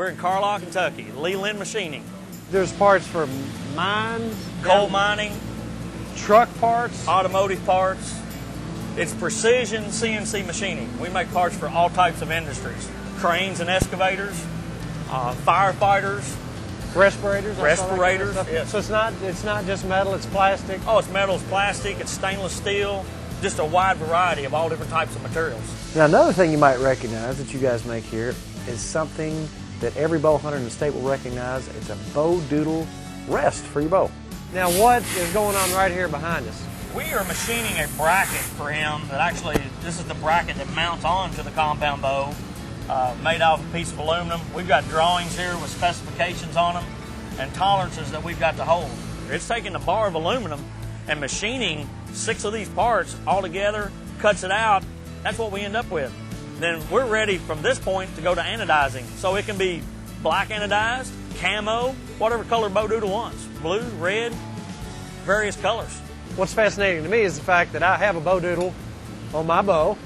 We're in Carlisle, Kentucky, Leland Machining. There's parts for mines, Coal mining, truck parts, automotive parts. It's precision CNC machining. We make parts for all types of industries. Cranes and excavators, firefighters. respirators. Respirators, Kind of yes. So it's not just metal, it's plastic. Oh, it's metal, it's plastic, it's stainless steel, just a wide variety of all different types of materials. Now, another thing you might recognize that you guys make here is something that every bow hunter in the state will recognize. It's a Bodoodle rest for your bow. Now what is going on right here behind us? We are machining a bracket for him that actually, this is the bracket that mounts onto the compound bow, made out of a piece of aluminum. We've got drawings here with specifications on them and tolerances that we've got to hold. It's taking a bar of aluminum and machining 6 of these parts all together, cuts it out. That's what we end up with. Then we're ready from this point to go to anodizing. So it can be black anodized, camo, whatever color Bodoodle wants. Blue, red, various colors. What's fascinating to me is the fact that I have a Bodoodle on my bow.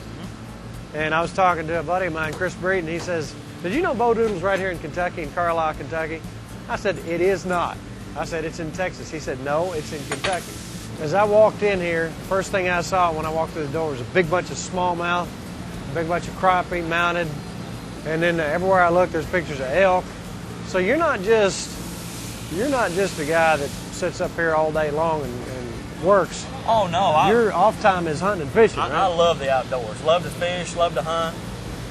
And I was talking to a buddy of mine, Chris Breeden, and he says, did you know Bodoodle's right here in Kentucky, in Carlisle, Kentucky? I said, it is not. I said, it's in Texas. He said, no, it's in Kentucky. As I walked in here, first thing I saw when I walked through the door was a big bunch of smallmouth, a big bunch of crappie mounted, and then everywhere I look, there's pictures of elk. So you're not just a guy that sits up here all day long and works. Oh no, Your off time is hunting and fishing, right? I love the outdoors. Love to fish, love to hunt.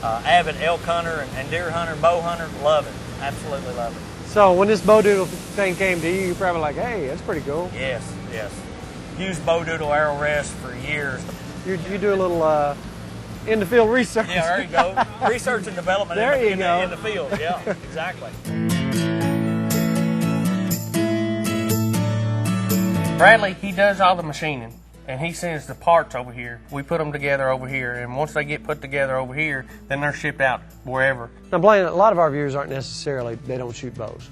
Avid elk hunter and deer hunter, bow hunter, love it. Absolutely love it. So when this Bodoodle thing came to you, you're probably like, hey, that's pretty cool. Yes, yes. Used Bodoodle arrow rest for years. You do a little in the field research. Yeah, there you go. Research and development There you go. in the field. Yeah, exactly. Bradley, he does all the machining, and he sends the parts over here. We put them together over here, and once they get put together over here, then they're shipped out wherever. Now, Blaine, a lot of our viewers aren't necessarily, they don't shoot bows.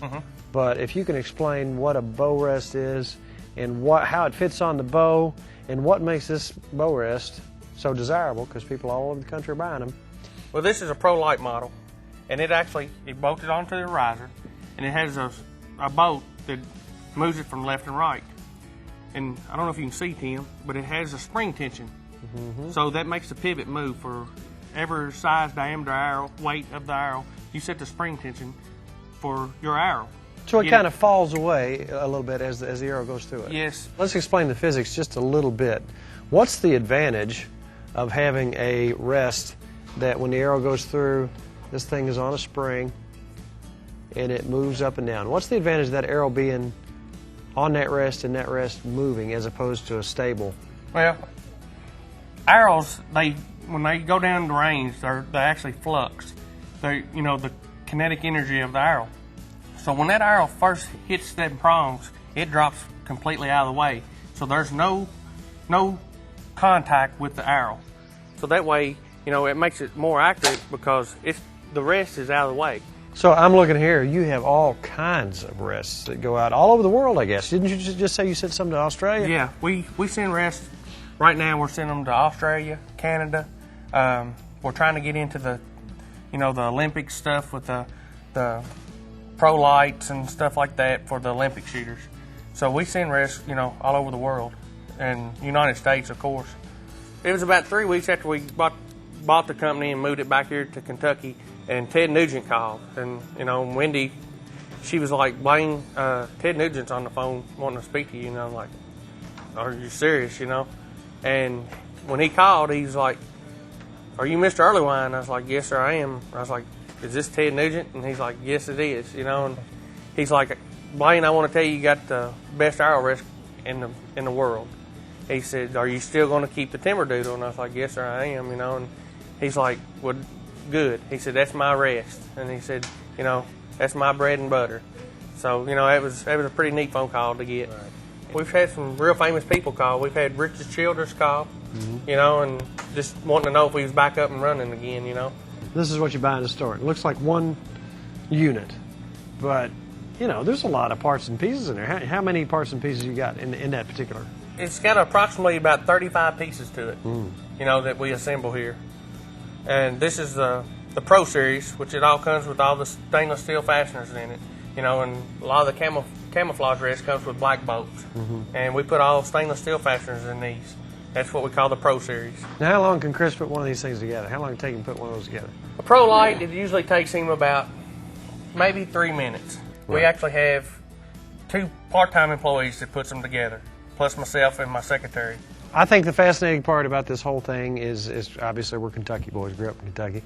But if you can explain what a bow rest is and how it fits on the bow and what makes this bow rest so desirable, because people all over the country are buying them. Well, this is a Pro Light model, and it bolted onto the riser, and it has a bolt that moves it from left and right. And I don't know if you can see, Tim, but it has a spring tension. So that makes the pivot move for every size, diameter arrow, weight of the arrow. You set the spring tension for your arrow. So it kind of falls away a little bit as the arrow goes through it. Yes. Let's explain the physics just a little bit. What's the advantage of having a rest that when the arrow goes through, this thing is on a spring and it moves up and down? What's the advantage of that arrow being on that rest and that rest moving as opposed to a stable? Well, arrows, when they go down the range, they actually flux. The kinetic energy of the arrow. So when that arrow first hits them prongs, it drops completely out of the way. So there's no contact with the arrow. So that way, it makes it more accurate because the rest is out of the way. So I'm looking here, you have all kinds of rests that go out all over the world, I guess. Didn't you just say you sent some to Australia? Yeah, we send rests. Right now we're sending them to Australia, Canada. We're trying to get into the Olympic stuff with the pro lights and stuff like that for the Olympic shooters. So we send rests, all over the world, and United States, of course. It was about 3 weeks after we bought the company and moved it back here to Kentucky, and Ted Nugent called, and Wendy, she was like, Blaine, Ted Nugent's on the phone wanting to speak to you. I'm like, are you serious? And when he called, he was like, are you Mr. Earlywine? I was like, yes sir, I am. I was like, is this Ted Nugent? And he's like, yes it is. And he's like, Blaine, I want to tell you got the best arrow rest in the world. He said, are you still going to keep the timber doodle? And I was like, yes sir, I am. And he's like, well, good. He said, that's my rest. And he said, that's my bread and butter. So, it was a pretty neat phone call to get. Right. We've had some real famous people call. We've had Richard Childress call, and just wanting to know if we was back up and running again, This is what you buy in the store. It looks like one unit, but, there's a lot of parts and pieces in there. How many parts and pieces you got in that particular? It's got approximately about 35 pieces to it, that we assemble here. And this is the the Pro Series, which it all comes with all the stainless steel fasteners in it. You know, and a lot of the camouflage rest comes with black bolts. And we put all stainless steel fasteners in these. That's what we call the Pro Series. Now, how long can Chris put one of these things together? How long does it take him to put one of those together? A Pro Light, it usually takes him about maybe 3 minutes. Right. We actually have 2 part-time employees that puts them together, plus myself and my secretary. I think the fascinating part about this whole thing is obviously we're Kentucky boys, grew up in Kentucky.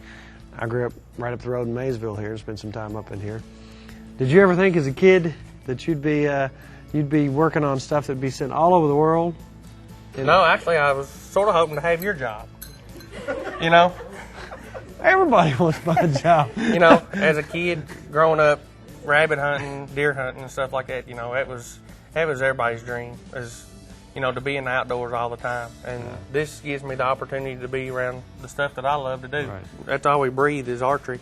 I grew up right up the road in Maysville here, spent some time up in here. Did you ever think as a kid that you'd be working on stuff that'd be sent all over the world? No, actually, I was sort of hoping to have your job. You know? Everybody wants my job. You know, as a kid growing up, rabbit hunting, deer hunting, and stuff like that, you know, that was everybody's dream, is, you know, to be in the outdoors all the time. And this gives me the opportunity to be around the stuff that I love to do. Right. That's all we breathe is archery.